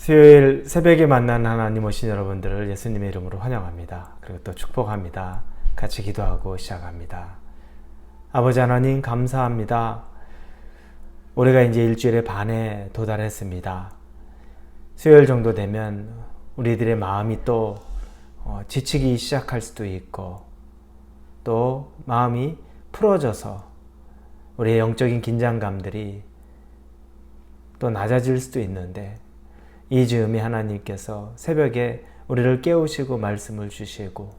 수요일 새벽에 만난 하나님 오신 여러분들을 예수님의 이름으로 환영합니다. 그리고 또 축복합니다. 같이 기도하고 시작합니다. 아버지 하나님 감사합니다. 올해가 이제 일주일의 반에 도달했습니다. 수요일 정도 되면 우리들의 마음이 또 지치기 시작할 수도 있고 또 마음이 풀어져서 우리의 영적인 긴장감들이 또 낮아질 수도 있는데 이 즈음에 하나님께서 새벽에 우리를 깨우시고 말씀을 주시고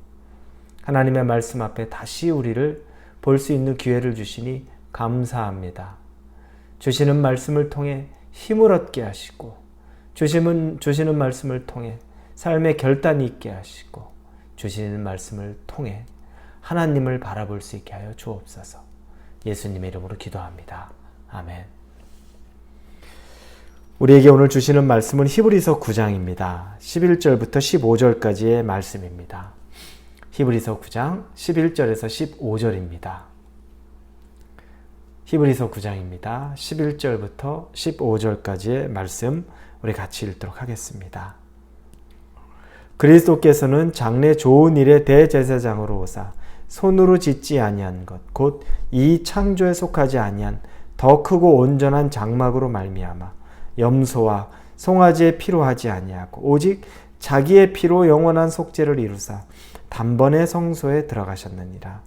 하나님의 말씀 앞에 다시 우리를 볼 수 있는 기회를 주시니 감사합니다. 주시는 말씀을 통해 힘을 얻게 하시고 주시는 말씀을 통해 삶의 결단이 있게 하시고 주시는 말씀을 통해 하나님을 바라볼 수 있게 하여 주옵소서. 예수님의 이름으로 기도합니다. 아멘. 우리에게 오늘 주시는 말씀은 히브리서 9장입니다. 11절부터 15절까지의 말씀입니다. 히브리서 9장 11절에서 15절입니다. 히브리서 9장입니다. 11절부터 15절까지의 말씀 우리 같이 읽도록 하겠습니다. 그리스도께서는 장래 좋은 일의 대제사장으로 오사 손으로 짓지 아니한 것 곧 이 창조에 속하지 아니한 더 크고 온전한 장막으로 말미암아 염소와 송아지의 피로 하지 아니하고 오직 자기의 피로 영원한 속죄를 이루사 단번에 성소에 들어가셨느니라.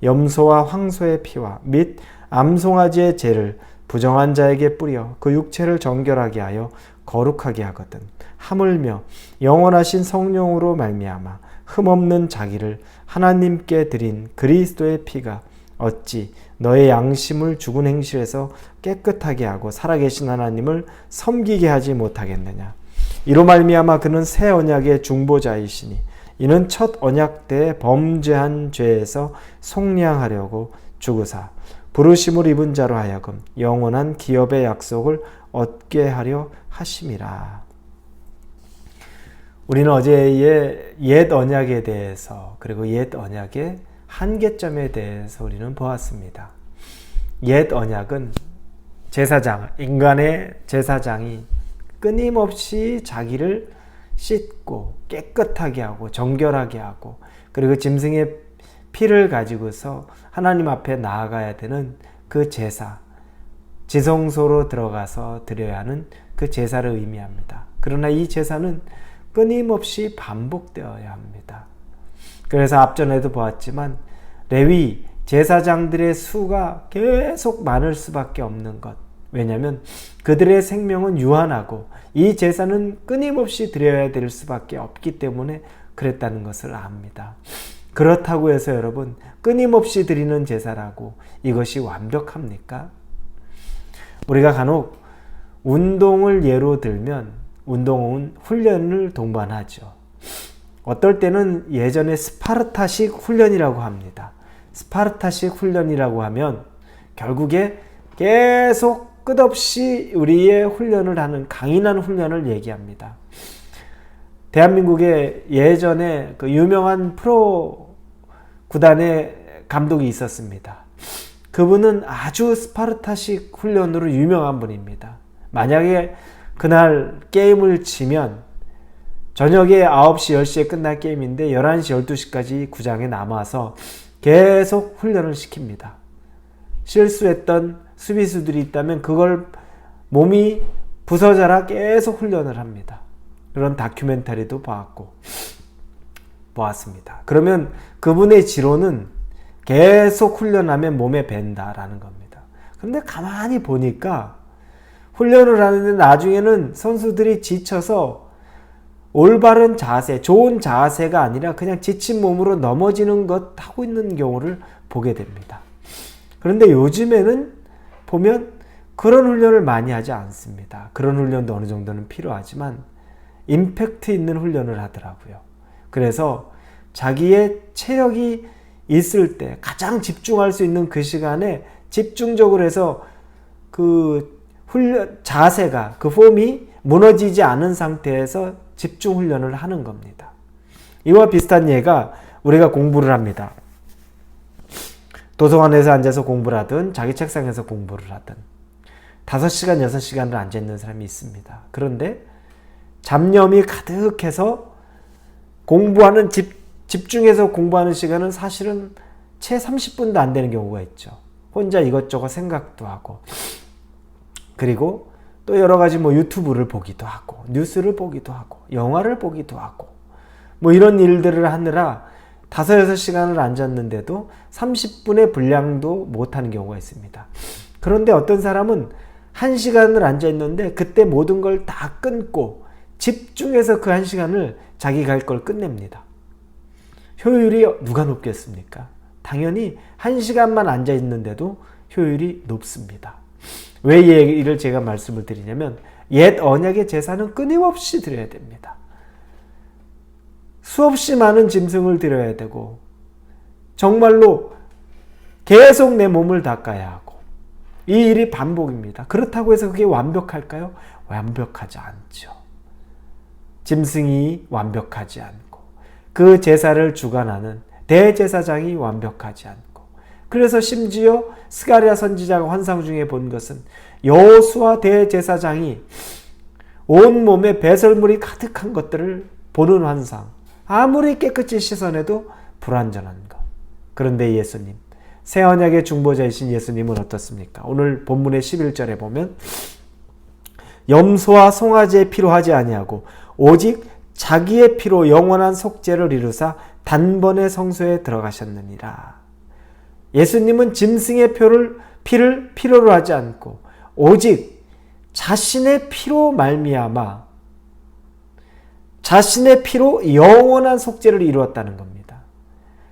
염소와 황소의 피와 및 암송아지의 죄를 부정한 자에게 뿌려 그 육체를 정결하게 하여 거룩하게 하거든 하물며 영원하신 성령으로 말미암아 흠없는 자기를 하나님께 드린 그리스도의 피가 어찌 너의 양심을 죽은 행실에서 깨끗하게 하고 살아계신 하나님을 섬기게 하지 못하겠느냐. 이로 말미암아 그는 새 언약의 중보자이시니 이는 첫 언약 때 범죄한 죄에서 속량하려고 죽으사 부르심을 입은 자로 하여금 영원한 기업의 약속을 얻게 하려 하심이라. 우리는 어제의 옛 언약에 대해서 그리고 옛 언약의 한계점에 대해서 우리는 보았습니다. 옛 언약은 제사장, 인간의 제사장이 끊임없이 자기를 씻고 깨끗하게 하고 정결하게 하고 그리고 짐승의 피를 가지고서 하나님 앞에 나아가야 되는 그 제사, 지성소로 들어가서 드려야 하는 그 제사를 의미합니다. 그러나 이 제사는 끊임없이 반복되어야 합니다. 그래서 앞전에도 보았지만 레위 제사장들의 수가 계속 많을 수밖에 없는 것. 왜냐하면 그들의 생명은 유한하고 이 제사는 끊임없이 드려야 될 수밖에 없기 때문에 그랬다는 것을 압니다. 그렇다고 해서 여러분 끊임없이 드리는 제사라고 이것이 완벽합니까? 우리가 간혹 운동을 예로 들면 운동은 훈련을 동반하죠. 어떨 때는 예전에 스파르타식 훈련이라고 합니다. 스파르타식 훈련이라고 하면 결국에 계속 끝없이 우리의 훈련을 하는 강인한 훈련을 얘기합니다. 대한민국에 예전에 그 유명한 프로 구단의 감독이 있었습니다. 그분은 아주 스파르타식 훈련으로 유명한 분입니다. 만약에 그날 게임을 치면 저녁에 9시, 10시에 끝날 게임인데 11시, 12시까지 구장에 남아서 계속 훈련을 시킵니다. 실수했던 수비수들이 있다면 그걸 몸이 부서져라 계속 훈련을 합니다. 그런 다큐멘터리도 보았습니다. 그러면 그분의 지론은 계속 훈련하면 몸에 밴다라는 겁니다. 그런데 가만히 보니까 훈련을 하는데 나중에는 선수들이 지쳐서 올바른 자세, 좋은 자세가 아니라 그냥 지친 몸으로 넘어지는 것 하고 있는 경우를 보게 됩니다. 그런데 요즘에는 보면 그런 훈련을 많이 하지 않습니다. 그런 훈련도 어느 정도는 필요하지만 임팩트 있는 훈련을 하더라고요. 그래서 자기의 체력이 있을 때 가장 집중할 수 있는 그 시간에 집중적으로 해서 그 훈련 자세가 그 폼이 무너지지 않은 상태에서 집중 훈련을 하는 겁니다. 이와 비슷한 예가 우리가 공부를 합니다. 도서관에서 앉아서 공부를 하든 자기 책상에서 공부를 하든 5시간, 6시간을 앉아있는 사람이 있습니다. 그런데 잡념이 가득해서 공부하는 집중해서 공부하는 시간은 사실은 채 30분도 안 되는 경우가 있죠. 혼자 이것저것 생각도 하고, 그리고 또 여러 가지 유튜브를 보기도 하고, 뉴스를 보기도 하고, 영화를 보기도 하고, 이런 일들을 하느라 5-6시간을 앉았는데도 30분의 분량도 못하는 경우가 있습니다. 그런데 어떤 사람은 1시간을 앉아있는데 그때 모든 걸 다 끊고 집중해서 그 1시간을 자기가 할 걸 끝냅니다. 효율이 누가 높겠습니까? 당연히 1시간만 앉아있는데도 효율이 높습니다. 왜 이 얘기를 제가 말씀을 드리냐면 옛 언약의 제사는 끊임없이 드려야 됩니다. 수없이 많은 짐승을 드려야 되고 정말로 계속 내 몸을 닦아야 하고 이 일이 반복입니다. 그렇다고 해서 그게 완벽할까요? 완벽하지 않죠. 짐승이 완벽하지 않고 그 제사를 주관하는 대제사장이 완벽하지 않고 그래서 심지어 스가랴 선지자가 환상 중에 본 것은 여호수아 대제사장이 온몸에 배설물이 가득한 것들을 보는 환상, 아무리 깨끗이 씻어내도 불완전한 것. 그런데 예수님, 새 언약의 중보자이신 예수님은 어떻습니까? 오늘 본문의 11절에 보면 염소와 송아지의 피로 하지 아니하고 오직 자기의 피로 영원한 속죄를 이루사 단번에 성소에 들어가셨느니라. 예수님은 짐승의 피를 필요로 하지 않고 오직 자신의 피로 말미암아 자신의 피로 영원한 속죄를 이루었다는 겁니다.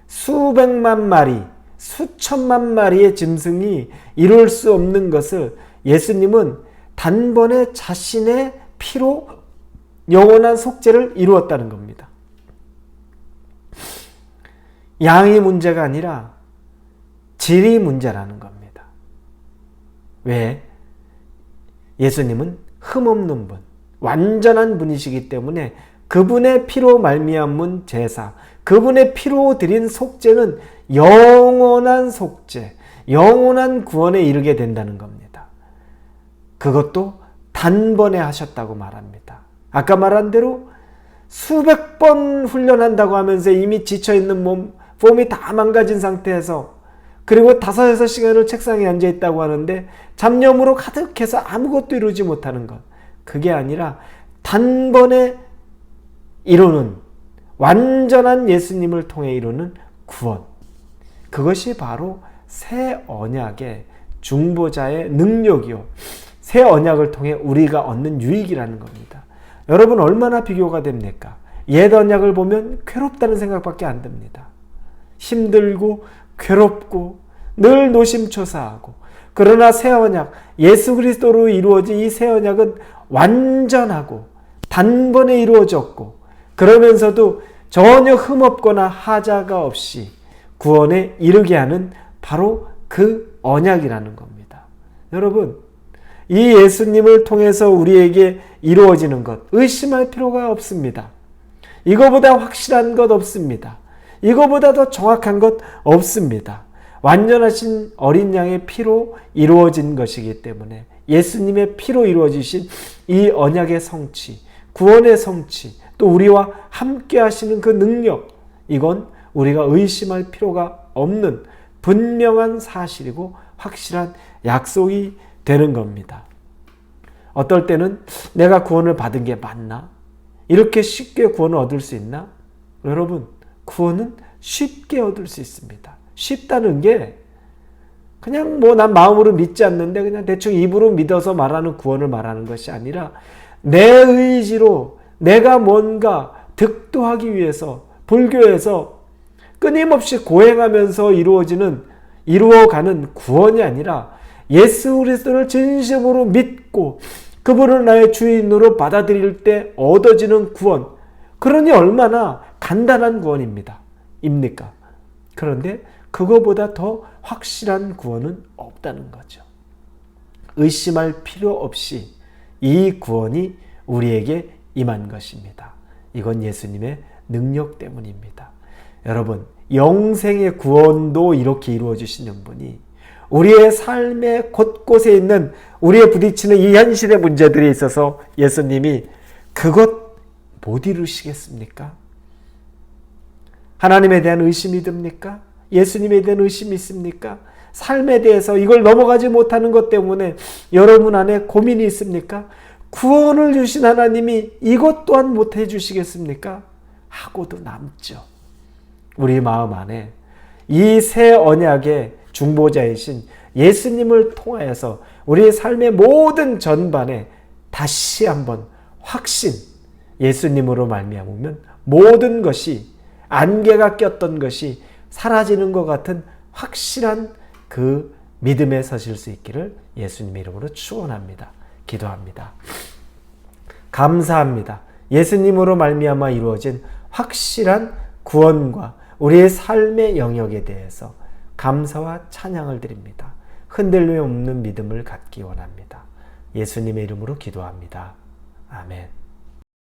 수백만 마리, 수천만 마리의 짐승이 이룰 수 없는 것을 예수님은 단번에 자신의 피로 영원한 속죄를 이루었다는 겁니다. 양이 문제가 아니라 질이 문제라는 겁니다. 왜? 예수님은 흠없는 분, 완전한 분이시기 때문에 그분의 피로 말미암은 제사, 그분의 피로 드린 속죄는 영원한 속죄, 영원한 구원에 이르게 된다는 겁니다. 그것도 단번에 하셨다고 말합니다. 아까 말한 대로 수백 번 훈련한다고 하면서 이미 지쳐있는 몸이 다 망가진 상태에서 그리고 5-6시간을 책상에 앉아있다고 하는데 잡념으로 가득해서 아무것도 이루지 못하는 것. 그게 아니라 단번에 이루는 완전한 예수님을 통해 이루는 구원. 그것이 바로 새 언약의 중보자의 능력이요. 새 언약을 통해 우리가 얻는 유익이라는 겁니다. 여러분 얼마나 비교가 됩니까? 옛 언약을 보면 괴롭다는 생각밖에 안 듭니다. 힘들고 괴롭고 늘 노심초사하고 그러나 새 언약, 예수 그리스도로 이루어진 이 새 언약은 완전하고 단번에 이루어졌고 그러면서도 전혀 흠없거나 하자가 없이 구원에 이르게 하는 바로 그 언약이라는 겁니다. 여러분, 이 예수님을 통해서 우리에게 이루어지는 것 의심할 필요가 없습니다. 이거보다 확실한 것 없습니다. 이거보다 더 정확한 것 없습니다. 완전하신 어린 양의 피로 이루어진 것이기 때문에 예수님의 피로 이루어지신 이 언약의 성취, 구원의 성취, 또 우리와 함께 하시는 그 능력, 이건 우리가 의심할 필요가 없는 분명한 사실이고 확실한 약속이 되는 겁니다. 어떨 때는 내가 구원을 받은 게 맞나? 이렇게 쉽게 구원을 얻을 수 있나? 여러분, 구원은 쉽게 얻을 수 있습니다. 쉽다는 게 그냥 난 마음으로 믿지 않는데 그냥 대충 입으로 믿어서 말하는 구원을 말하는 것이 아니라 내 의지로 내가 뭔가 득도하기 위해서 불교에서 끊임없이 고행하면서 이루어가는 구원이 아니라 예수 그리스도를 진심으로 믿고 그분을 나의 주인으로 받아들일 때 얻어지는 구원. 그러니 얼마나 간단한 구원입니까? 그런데 그거보다 더 확실한 구원은 없다는 거죠. 의심할 필요 없이 이 구원이 우리에게 임한 것입니다. 이건 예수님의 능력 때문입니다. 여러분, 영생의 구원도 이렇게 이루어주시는 분이 우리의 삶의 곳곳에 있는 우리의 부딪히는 이 현실의 문제들에 있어서 예수님이 그것 못 이루시겠습니까? 하나님에 대한 의심이 듭니까? 예수님에 대한 의심이 있습니까? 삶에 대해서 이걸 넘어가지 못하는 것 때문에 여러분 안에 고민이 있습니까? 구원을 주신 하나님이 이것 또한 못해 주시겠습니까? 하고도 남죠. 우리 마음 안에 이 새 언약의 중보자이신 예수님을 통하여서 우리의 삶의 모든 전반에 다시 한번 확신, 예수님으로 말미암으면 모든 것이, 안개가 꼈던 것이 사라지는 것 같은 확실한 그 믿음에 서실 수 있기를 예수님의 이름으로 축원합니다. 기도합니다. 감사합니다. 예수님으로 말미암아 이루어진 확실한 구원과 우리의 삶의 영역에 대해서 감사와 찬양을 드립니다. 흔들림 없는 믿음을 갖기 원합니다. 예수님의 이름으로 기도합니다. 아멘.